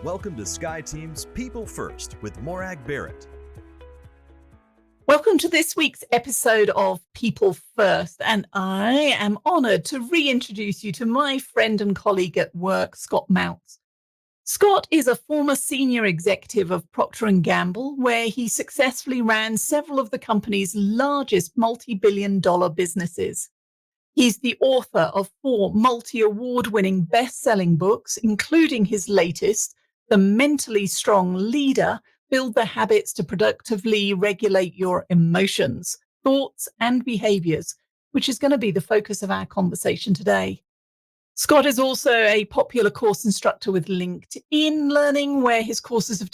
Welcome to Sky Team's People First with Morag Barrett. Welcome to this week's episode of People First, and I am honoured to reintroduce you to my friend and colleague at work, Scott Mautz. Scott is a former senior executive of Procter & Gamble, where he successfully ran several of the company's largest multi-billion-dollar businesses. He's the author of 4 multi-award-winning best-selling books, including his latest, The Mentally Strong Leader: Build the Habits to Productively Regulate Your Emotions, Thoughts, and Behaviors, which is going to be the focus of our conversation today. Scott is also a popular course instructor with LinkedIn Learning, where his courses have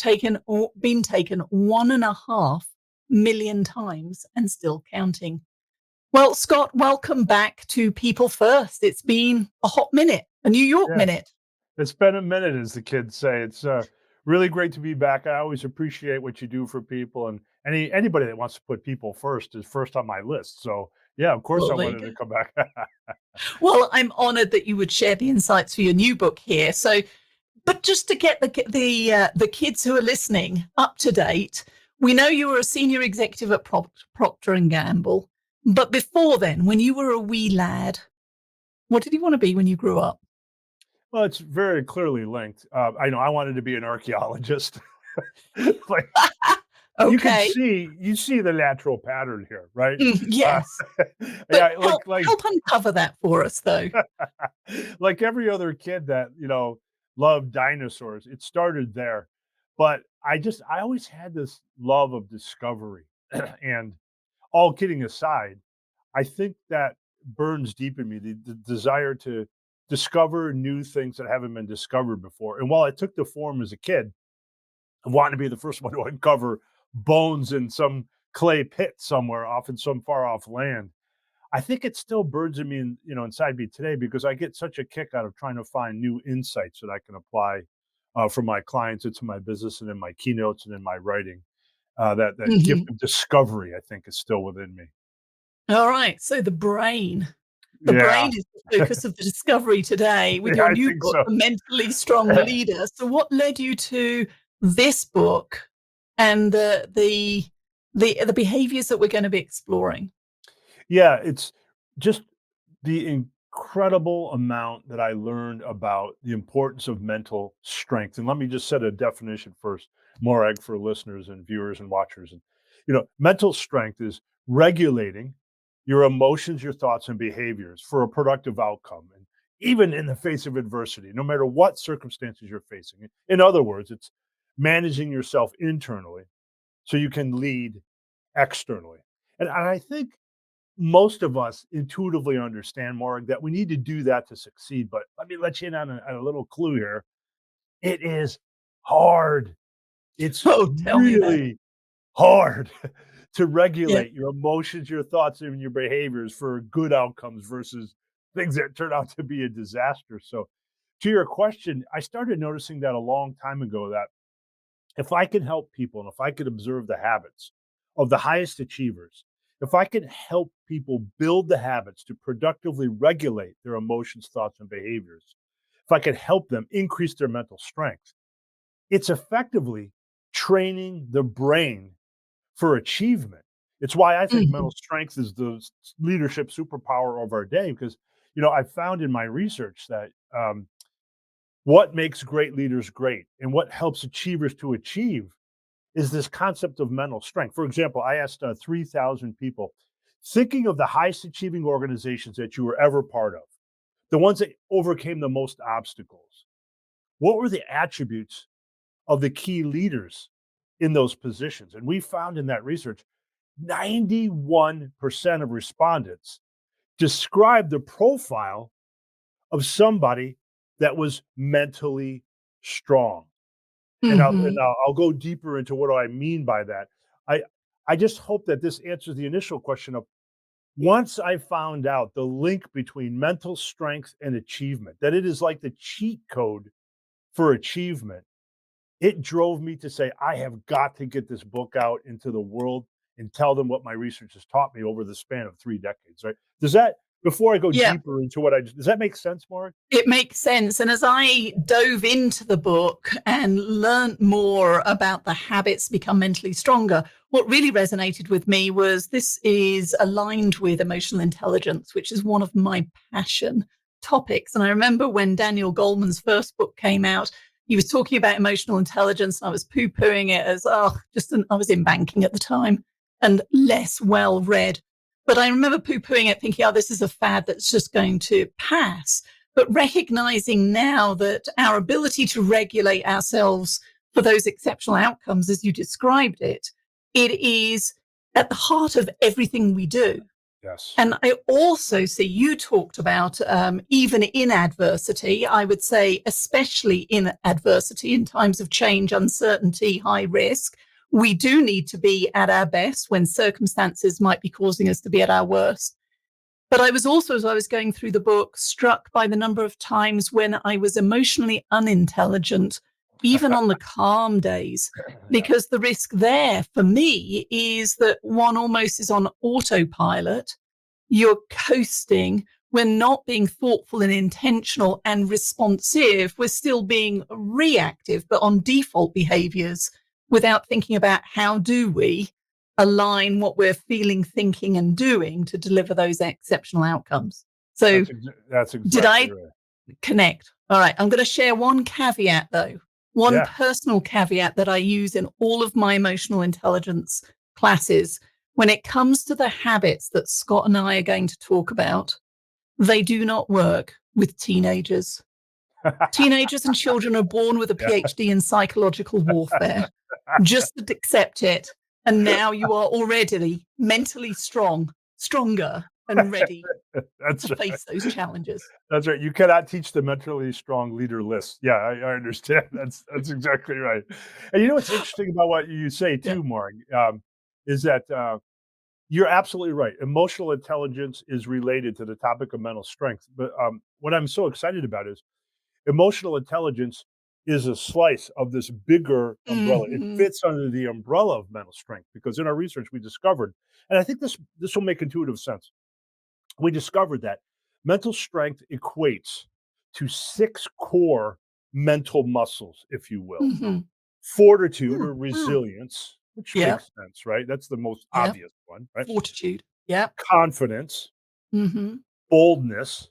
been taken 1.5 million times and still counting. Well, Scott, welcome back to People First. It's been a hot minute, a New York minute. It's been a minute, as the kids say. It's really great to be back. I always appreciate what you do for people, and anybody that wants to put people first is first on my list. So, yeah, of course, I wanted to come back. Well, I'm honored that you would share the insights for your new book here. So, but just to get the kids who are listening up to date, we know you were a senior executive at Procter & Gamble. But before then, when you were a wee lad, what did you want to be when you grew up? Well, it's very clearly linked. I know I wanted to be an archaeologist. Okay. You see the natural pattern here, right? Yes. Yeah, help uncover that for us, though. Like every other kid that, loved dinosaurs, it started there. But I always had this love of discovery. And all kidding aside, I think that burns deep in me, the desire to discover new things that haven't been discovered before. And while it took the form as a kid of wanting to be the first one to uncover bones in some clay pit somewhere off in some far off land, I think it still burns in me, inside me today, because I get such a kick out of trying to find new insights that I can apply for my clients into my business and in my keynotes and in my writing. That gift of discovery, I think, is still within me. All right. So the brain is the focus of the discovery today with your new book, so. The Mentally Strong Leader. So what led you to this book and the behaviors that we're going to be exploring? Yeah, it's just the incredible amount that I learned about the importance of mental strength. And let me just set a definition first, Morag, for listeners and viewers and watchers. And mental strength is regulating your emotions, your thoughts, and behaviors for a productive outcome, and even in the face of adversity, no matter what circumstances you're facing. In other words, it's managing yourself internally so you can lead externally. And I think most of us intuitively understand, Morag, that we need to do that to succeed. But let me let you in on a little clue here. It is hard. It's really hard to regulate your emotions, your thoughts, and your behaviors for good outcomes versus things that turn out to be a disaster. So, to your question, I started noticing that a long time ago, that if I could help people and if I could observe the habits of the highest achievers, if I could help people build the habits to productively regulate their emotions, thoughts, and behaviors, if I could help them increase their mental strength, it's effectively training the brain for achievement. It's why I think mental strength is the leadership superpower of our day, because, I found in my research that what makes great leaders great and what helps achievers to achieve is this concept of mental strength. For example, I asked 3,000 people, thinking of the highest achieving organizations that you were ever part of, the ones that overcame the most obstacles, what were the attributes of the key leaders in those positions? And we found in that research, 91% of respondents described the profile of somebody that was mentally strong. And I'll go deeper into what do I mean by that. I just hope that this answers the initial question of, once I found out the link between mental strength and achievement, that it is like the cheat code for achievement, it drove me to say, I have got to get this book out into the world and tell them what my research has taught me over the span of 3 decades, right? Does that before I go Yeah. deeper into what does that make sense, Mark? It makes sense. And as I dove into the book and learned more about the habits to become mentally stronger, what really resonated with me was this is aligned with emotional intelligence, which is one of my passion topics. And I remember when Daniel Goleman's first book came out, he was talking about emotional intelligence, and I was poo-pooing it as, I was in banking at the time and less well read. But I remember poo-pooing it, thinking, this is a fad that's just going to pass. But recognizing now that our ability to regulate ourselves for those exceptional outcomes, as you described it, it is at the heart of everything we do. Yes. And I also see you talked about even in adversity, I would say, especially in adversity, in times of change, uncertainty, high risk, we do need to be at our best when circumstances might be causing us to be at our worst. But I was also, as I was going through the book, struck by the number of times when I was emotionally unintelligent, even on the calm days, because the risk there for me is that one almost is on autopilot. You're coasting. We're not being thoughtful and intentional and responsive. We're still being reactive, but on default behaviors without thinking about how do we align what we're feeling, thinking, and doing to deliver those exceptional outcomes. So that's exactly did I right. connect? All right. I'm going to share one caveat, though, one Yeah. personal caveat that I use in all of my emotional intelligence classes. When it comes to the habits that Scott and I are going to talk about, they do not work with teenagers. Teenagers and children are born with a PhD in psychological warfare. Just accept it. And now you are already mentally stronger and ready That's to right. face those challenges. That's right. You cannot teach the mentally strong leader list. Yeah, I understand. That's exactly right. And you know what's interesting about what you say Yeah. too, Mark, is that you're absolutely right. Emotional intelligence is related to the topic of mental strength. But what I'm so excited about is emotional intelligence is a slice of this bigger umbrella. It Mhm. fits under the umbrella of mental strength because in our research we discovered, and I think this will make intuitive sense. We discovered that mental strength equates to 6 core mental muscles, if you will. Mhm. Fortitude Mm, or mm. resilience, which Yep. makes sense, right? That's the most Yep. obvious one, right? Fortitude. Yep. Confidence, Mhm. boldness,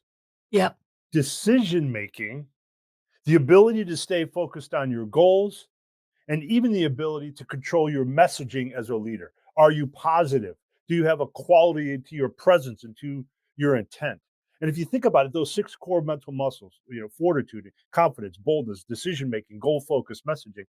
Yep. decision making, the ability to stay focused on your goals, and even the ability to control your messaging as a leader. Are you positive? Do you have a quality to your presence and to your intent? And if you think about it, those 6 core mental muscles, fortitude, confidence, boldness, decision making, goal focused messaging,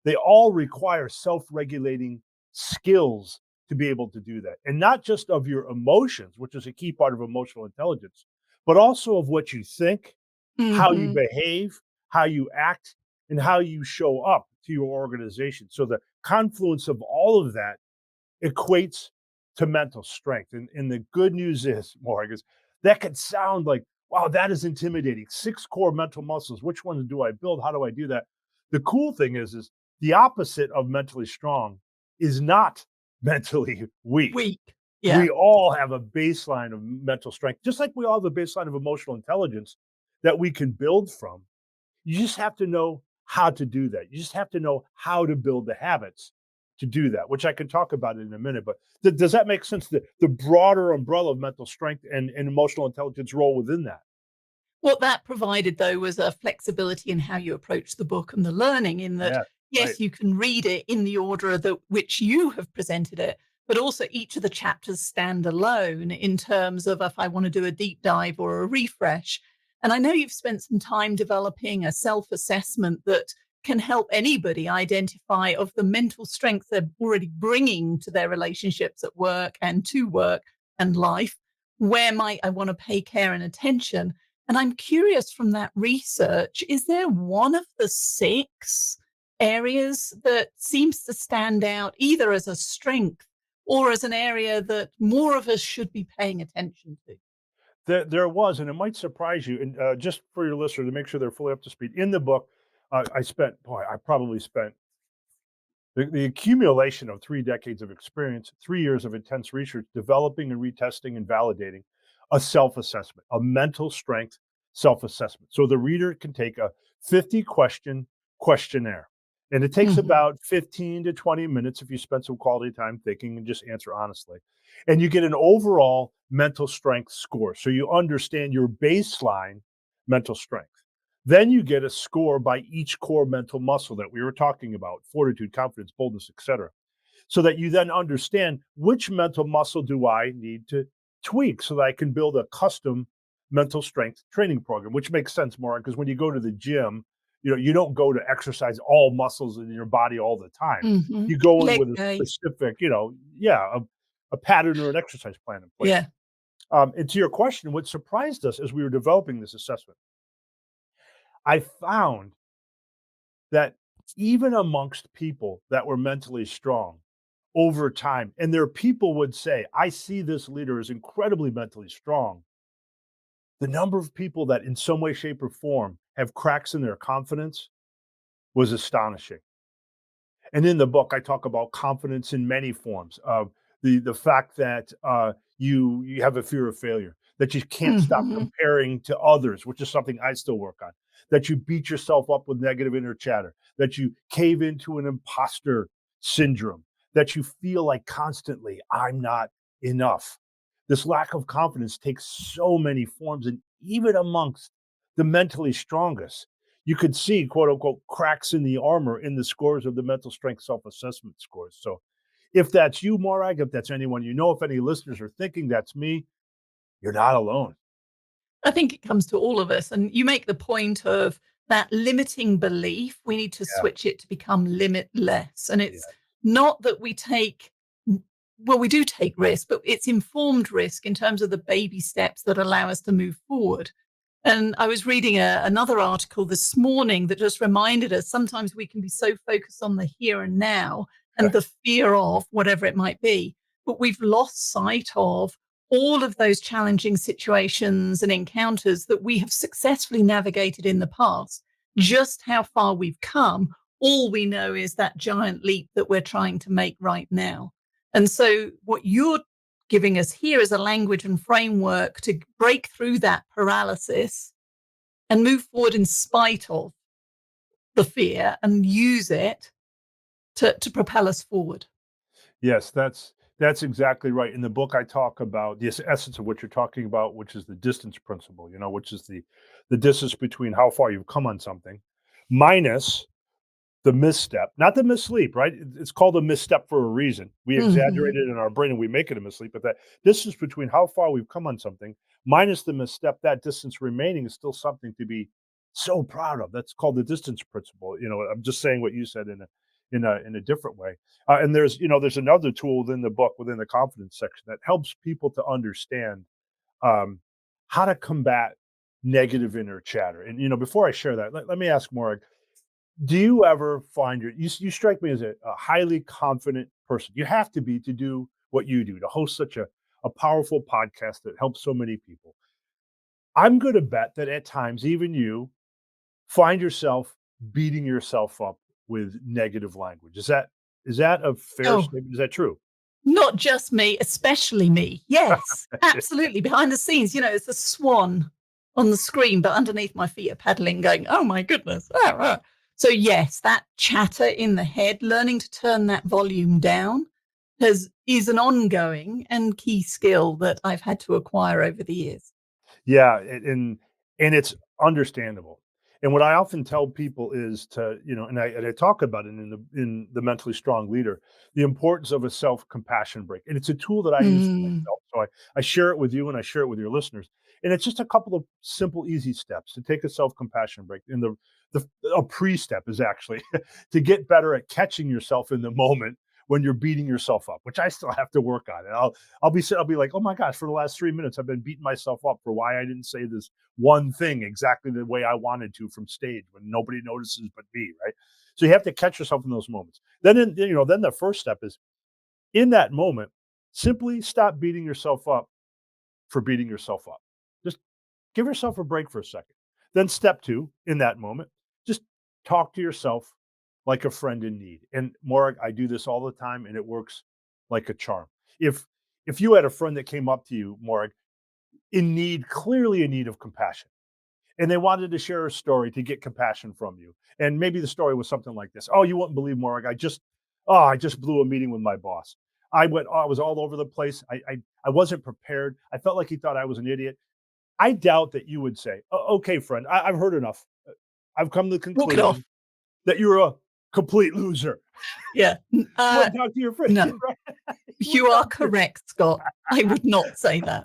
they all require self regulating skills to be able to do that. And not just of your emotions, which is a key part of emotional intelligence, but also of what you think, how you Mhm. behave, how you act, and how you show up to your organization. So the confluence of all of that equates to mental strength. And the good news is, Morgan, is that could sound like, wow, that is intimidating. 6 core mental muscles. Which ones do I build? How do I do that? The cool thing is the opposite of mentally strong is not mentally weak. Weak. Yeah. We all have a baseline of mental strength, just like we all have a baseline of emotional intelligence that we can build from. You just have to know how to do that. You just have to know how to build the habits to do that, which I can talk about in a minute. But does that make sense? The broader umbrella of mental strength and emotional intelligence role within that. What that provided, though, was a flexibility in how you approach the book and the learning, in that, Yeah, right. yes, you can read it in the order that which you have presented it, but also each of the chapters stand alone in terms of if I want to do a deep dive or a refresh. And I know you've spent some time developing a self-assessment that can help anybody identify of the mental strength they're already bringing to their relationships at work and to work and life. Where might I want to pay care and attention? And I'm curious from that research, is there one of the 6 areas that seems to stand out either as a strength or as an area that more of us should be paying attention to? There was, and it might surprise you. And just for your listener to make sure they're fully up to speed, in the book, I probably spent the accumulation of 3 decades of experience, 3 years of intense research, developing and retesting and validating a self-assessment, a mental strength self-assessment. So the reader can take a 50-question questionnaire. And it takes Mhm. about 15 to 20 minutes if you spend some quality time thinking and just answer honestly. And you get an overall mental strength score. So you understand your baseline mental strength. Then you get a score by each core mental muscle that we were talking about: fortitude, confidence, boldness, etc. So that you then understand which mental muscle do I need to tweak so that I can build a custom mental strength training program, which makes sense more because when you go to the gym, you don't go to exercise all muscles in your body all the time. Mhm. You go in Leg with a day. specific, yeah, a pattern or an exercise plan in place. Yeah. And to your question, what surprised us as we were developing this assessment, I found that even amongst people that were mentally strong over time, and their people would say, I see this leader as incredibly mentally strong. The number of people that in some way, shape, or form have cracks in their confidence was astonishing. And in the book, I talk about confidence in many forms of the fact that you have a fear of failure, that you can't stop Mhm. comparing to others, which is something I still work on, that you beat yourself up with negative inner chatter, that you cave into an imposter syndrome, that you feel like constantly, I'm not enough. This lack of confidence takes so many forms, and even amongst the mentally strongest, you could see quote unquote cracks in the armor in the scores of the mental strength self-assessment scores. So if that's you, Morag, if that's anyone you know, if any listeners are thinking that's me, you're not alone. I think it comes to all of us. And you make the point of that limiting belief. We need to Yeah, switch it to become limitless. And it's yeah, not that we take, well, we do take risk, but it's informed risk in terms of the baby steps that allow us to move forward. And I was reading another article this morning that just reminded us sometimes we can be so focused on the here and now and the fear of whatever it might be, but we've lost sight of all of those challenging situations and encounters that we have successfully navigated in the past, just how far we've come. All we know is that giant leap that we're trying to make right now. And so, what you're giving us here is a language and framework to break through that paralysis and move forward in spite of the fear and use it to propel us forward. yes, that's exactly right. In the book, I talk about the essence of what you're talking about, which is the distance principle. Which is the distance between how far you've come on something, minus the misstep, not the missleep, right? It's called a misstep for a reason. We exaggerate Mhm. it in our brain and we make it a misleep, but that distance between how far we've come on something minus the misstep, that distance remaining is still something to be so proud of. That's called the distance principle. I'm just saying what you said in a different way. And there's another tool within the book, within the confidence section, that helps people to understand um, how to combat negative inner chatter. And before I share that, let me ask more. Do you ever find you strike me as a highly confident person? You have to be to do what you do, to host such a powerful podcast that helps so many people. I'm going to bet that at times, even you find yourself beating yourself up with negative language. Is that a fair Oh, statement? Is that true? not just me, especially me. Yes, absolutely. Behind the scenes, it's a swan on the screen, but underneath my feet are paddling, going, oh my goodness. Ah, ah. So, yes, that chatter in the head, learning to turn that volume down is an ongoing and key skill that I've had to acquire over the years. Yeah, and it's understandable. And what I often tell people is and I talk about it in the mentally strong leader, the importance of a self-compassion break. And it's a tool that I use for Mm. myself. So I share it with you and I share it with your listeners. And it's just a couple of simple, easy steps to take a self-compassion break. And the a pre-step is actually to get better at catching yourself in the moment when you're beating yourself up, which I still have to work on. And I'll be like, oh my gosh, for the last 3 minutes, I've been beating myself up for why I didn't say this one thing exactly the way I wanted to from stage when nobody notices but me, right? So you have to catch yourself in those moments. Then the first step is in that moment, simply stop beating yourself up for beating yourself up. Just give yourself a break for a second. Then step two, in that moment, just talk to yourself like a friend in need. And Morag, I do this all the time, and it works like a charm. If you had a friend that came up to you, Morag, clearly in need of compassion. And they wanted to share a story to get compassion from you. And maybe the story was something like this. Oh, you wouldn't believe more. I just blew a meeting with my boss. I was all over the place. I wasn't prepared. I felt like he thought I was an idiot. I doubt that you would say, Okay, friend, I've heard enough. I've come to the Walk it off. conclusion that you're a complete loser." Yeah. You wouldn't talk to your friend. No, Right? You you wouldn't are talk to correct, Scott. I would not say that.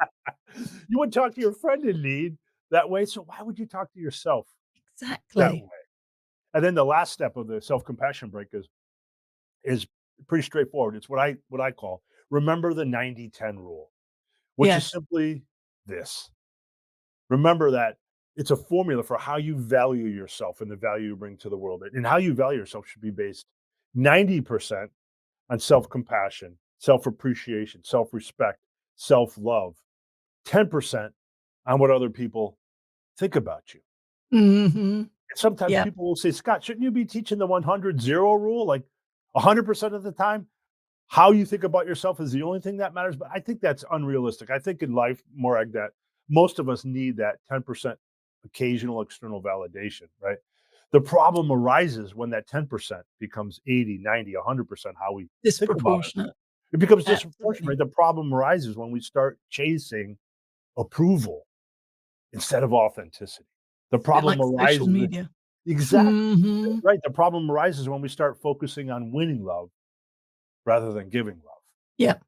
you wouldn't talk to your friend in need that way. So why would you talk to yourself that Exactly. way? And then the last step of the self-compassion break is pretty straightforward. It's what I call remember the 90-10 rule, which is Yes. simply this. Remember that it's a formula for how you value yourself and the value you bring to the world. And how you value yourself should be based 90% on self-compassion, self-appreciation, self-respect, self-love, 10% on what other people think about you. Hmm. And sometimes Yeah. people will say, "Scott, shouldn't you be teaching the 100-0 rule? Like 100% of the time, how you think about yourself is the only thing that matters." But I think that's unrealistic. I think in life, Morag, that most of us need that 10% occasional external validation, right? The problem arises when that 10% becomes 80, 90, 100% how we think about ourselves. Disproportionate. It becomes disproportionate, Absolutely. right? The problem arises when we start chasing approval instead of authenticity. The It's a bit problem like social arises media. exactly Hmm. right. The problem arises when we start focusing on winning love rather than giving love. Yeah.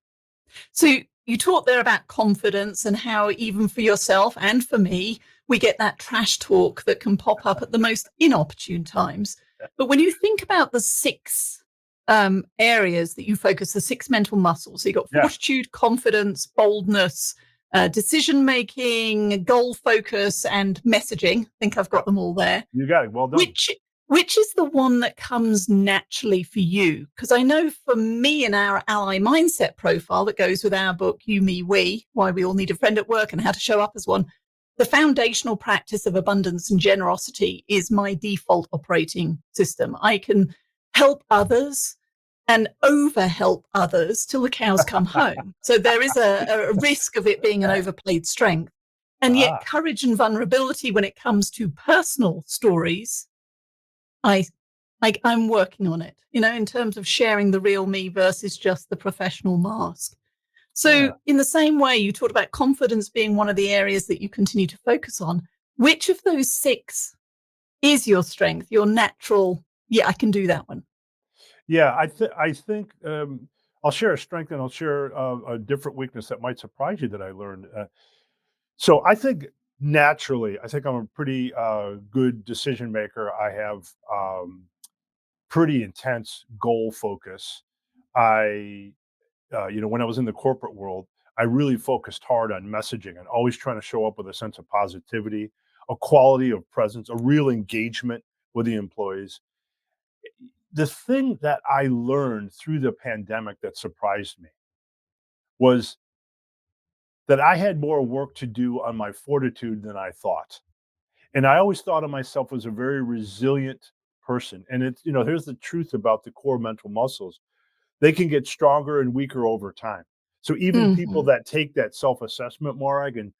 So you talked there about confidence and how even for yourself and for me, we get that trash talk that can pop up at the most inopportune times. But when you think about the six areas that you focus, the six mental muscles, so you've got Yeah, fortitude, confidence, boldness, decision making, goal focus, and messaging. I think I've yeah, got them all there. you got it. Well done. Which which is the one that comes naturally for you? Because I know for me and our ally mindset profile that goes with our book, You, Me, We, Why We All Need a Friend at Work and How to Show Up as One, the foundational practice of abundance and generosity is my default operating system. I can help others and over help others till the cows come home. So there is a risk of it being an overplayed strength. And yet, Ah, courage and vulnerability when it comes to personal stories I I'm working on it, in terms of sharing the real me versus just the professional mask. yeah. So, in the same way, you talked about confidence being one of the areas that you continue to focus on. Which of those six is your strength, your natural? Yeah, I can do that one. Yeah, I think, I'll share a strength and I'll share a different weakness that might surprise you that I learned. So I think naturally, I think I'm a pretty good decision maker. I have pretty intense goal focus. I when I was in the corporate world, I really focused hard on messaging and always trying to show up with a sense of positivity, a quality of presence, a real engagement with the employees. The thing that I learned through the pandemic that surprised me was that I had more work to do on my fortitude than I thought. And I always thought of myself as a very resilient person. And here's the truth about the core mental muscles. They can get stronger and weaker over time. So even people Mhm. that take that self-assessment, Morag, and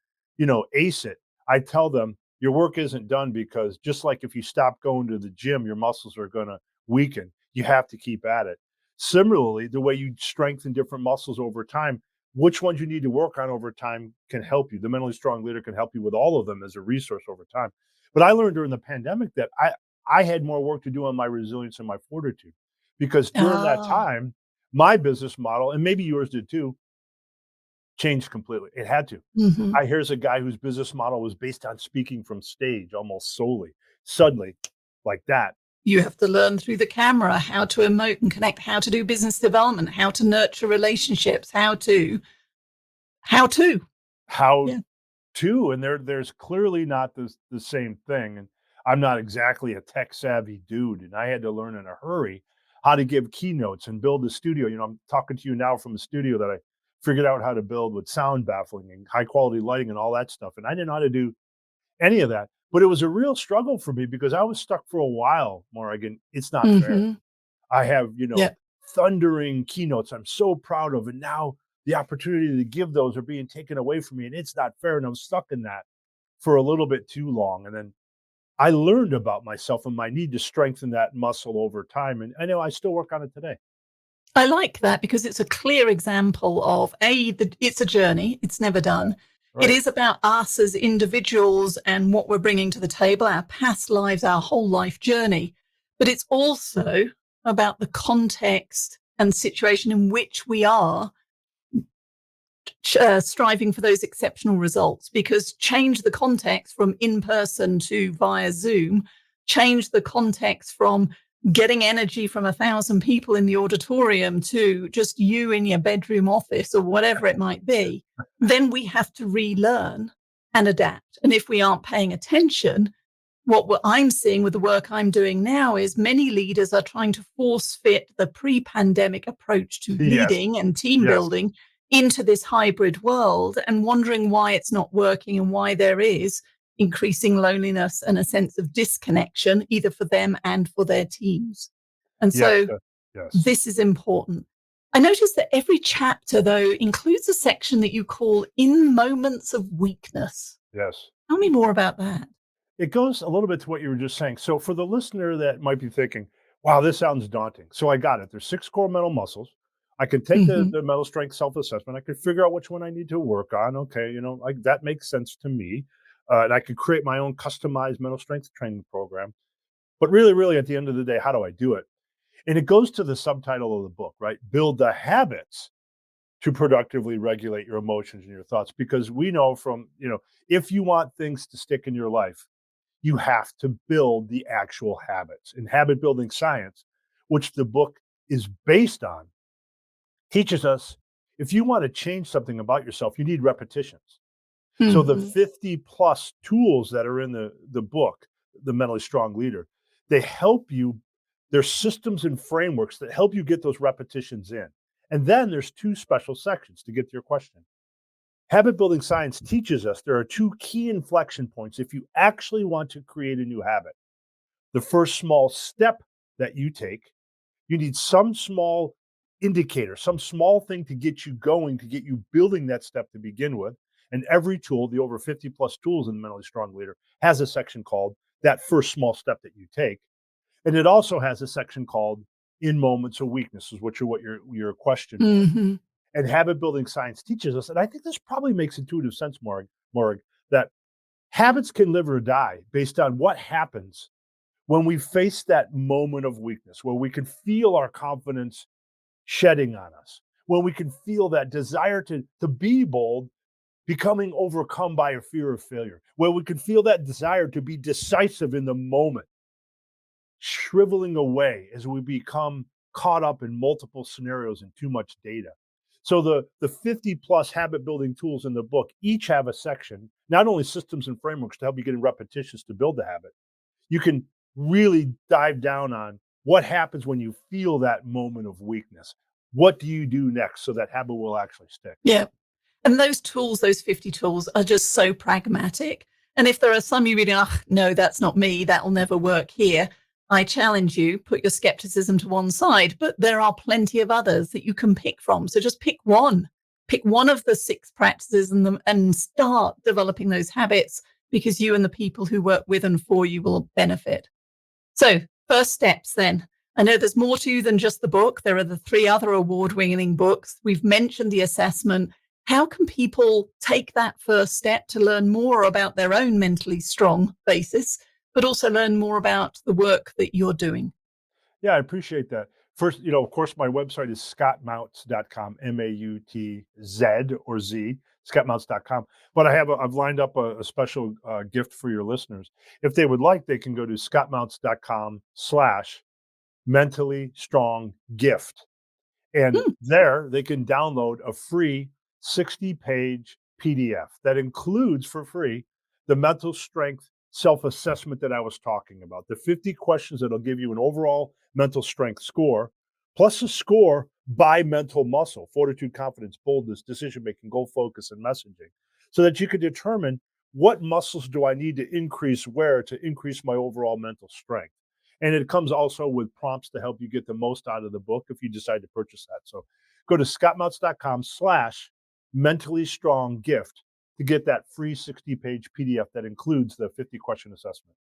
ace it, I tell them your work isn't done because just like if you stop going to the gym, your muscles are going to weaken. You have to keep at it. Similarly, the way you strengthen different muscles over time, which ones you need to work on over time can help you. The mentally strong leader can help you with all of them as a resource over time. But I learned during the pandemic that I had more work to do on my resilience and my fortitude because during that Ah. time my business model, and maybe yours did too, changed completely. It had to. Mhm. Here's a guy whose business model was based on speaking from stage almost solely. Suddenly, like that, You have to learn through the camera how to emote and connect, how to do business development, how to nurture relationships, how to. how Yeah. to, and there's clearly not the same thing. And I'm not exactly a tech savvy dude, and I had to learn in a hurry how to give keynotes and build a studio. I'm talking to you now from a studio that I figured out how to build with sound baffling and high quality lighting and all that stuff. And I didn't know how to do any of that. But it was a real struggle for me because I was stuck for a while, Morgan. It's not fair. Mhm. I have, Yeah. thundering keynotes I'm so proud of. And now the opportunity to give those are being taken away from me, and it's not fair. And I was stuck in that for a little bit too long. And then I learned about myself and my need to strengthen that muscle over time. And I know I still work on it today. I like that because it's a clear example of it's a journey, it's never done. It Right. is about us as individuals and what we're bringing to the table, our past lives, our whole life journey. But it's also about the context and situation in which we are striving for those exceptional results, because change the context from in person to via Zoom, change the context from getting energy from 1,000 people in the auditorium to just you in your bedroom office or whatever it might be, then we have to relearn and adapt. And if we aren't paying attention, what I'm seeing with the work I'm doing now is many leaders are trying to force fit the pre-pandemic approach to Yes. leading and team Yes. building into this hybrid world and wondering why it's not working and why there is increasing loneliness and a sense of disconnection, either for them and for their teams. And Yes. so Yes. this is important. I noticed that every chapter, though, includes a section that you call In Moments of Weakness. Yes. Tell me more about that. It goes a little bit to what you were just saying. So for the listener that might be thinking, wow, this sounds daunting. So I got it. There's 6 core mental muscles. I can take Mhm. the mental strength self-assessment. I can figure out which one I need to work on. Okay, like that makes sense to me. And I could create my own customized mental strength training program. But really, really, at the end of the day, how do I do it? And it goes to the subtitle of the book, right? Build the habits to productively regulate your emotions and your thoughts. Because we know from, if you want things to stick in your life, you have to build the actual habits. And habit building science, which the book is based on, teaches us if you want to change something about yourself, you need repetitions. So the Mhm. 50 plus tools that are in the book, The Mentally Strong Leader, they help you. There's systems and frameworks that help you get those repetitions in. And then there's 2 special sections to get to your question. Habit building science teaches us there are 2 key inflection points if you actually want to create a new habit. The first small step that you take, you need some small indicator, some small thing to get you going, to get you building that step to begin with. And every tool, the over 50 plus tools in the Mentally Strong Leader, has a section called that first small step that you take. And it also has a section called In Moments of Weaknesses, which are what your question was. Mhm. And habit building science teaches us, and I think this probably makes intuitive sense, Morag, that habits can live or die based on what happens when we face that moment of weakness, where we can feel our confidence shedding on us, when we can feel that desire to be bold becoming overcome by a fear of failure, where we can feel that desire to be decisive in the moment shriveling away as we become caught up in multiple scenarios and too much data. So the 50 plus habit building tools in the book each have a section, not only systems and frameworks to help you get in repetitions to build the habit. You can really dive down on what happens when you feel that moment of weakness. What do you do next so that habit will actually stick? Yeah. And those tools, those 50 tools, are just so pragmatic. And if there are some you really, no, that's not me, that'll never work here, I challenge you, put your skepticism to one side. But there are plenty of others that you can pick from. So just pick one. Pick one of the 6 practices and start developing those habits, because you and the people who work with and for you will benefit. So, first steps then. I know there's more to than just the book. There are the 3 other award winning books. We've mentioned the assessment. How can people take that first step to learn more about their own mentally strong basis, but also learn more about the work that you're doing? Yeah, I appreciate that. First, of course, my website is scottmautz.com, Mautz or Z, scottmautz.com. But I've lined up a special gift for your listeners. If they would like, they can go to scottmautz.com/mentally strong gift. And Hmm. there they can download a free 60-page PDF that includes for free the mental strength self assessment that I was talking about, the 50 questions that'll give you an overall mental strength score, plus a score by mental muscle: fortitude, confidence, boldness, decision making, goal focus, and messaging, so that you can determine what muscles do I need to increase where to increase my overall mental strength. And it comes also with prompts to help you get the most out of the book if you decide to purchase that. So Go to scottmautz.com/mentally strong gift to get that free 60-page PDF that includes the 50-question assessment.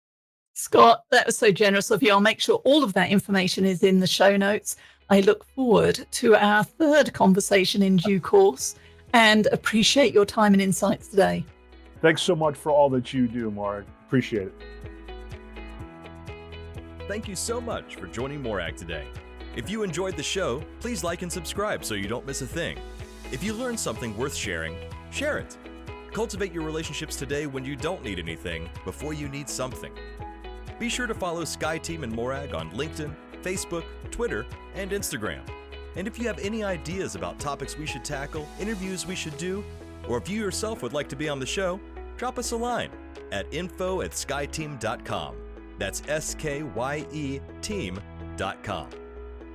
Scott, that was so generous of you. I'll make sure all of that information is in the show notes. I look forward to our third conversation in due course and appreciate your time and insights today. Thanks so much for all that you do, Morag. Appreciate it. Thank you so much for joining Morag today. If you enjoyed the show, please like and subscribe so you don't miss a thing. If you learned something worth sharing, share it. Cultivate your relationships today when you don't need anything before you need something. Be sure to follow Sky Team and Morag on LinkedIn, Facebook, Twitter, and Instagram. And if you have any ideas about topics we should tackle, interviews we should do, or if you yourself would like to be on the show, drop us a line at info@skyteam.com. That's SKYE team.com.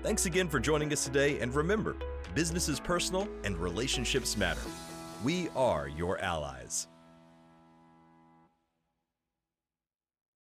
Thanks again for joining us today, and remember, business is personal and relationships matter. We are your allies.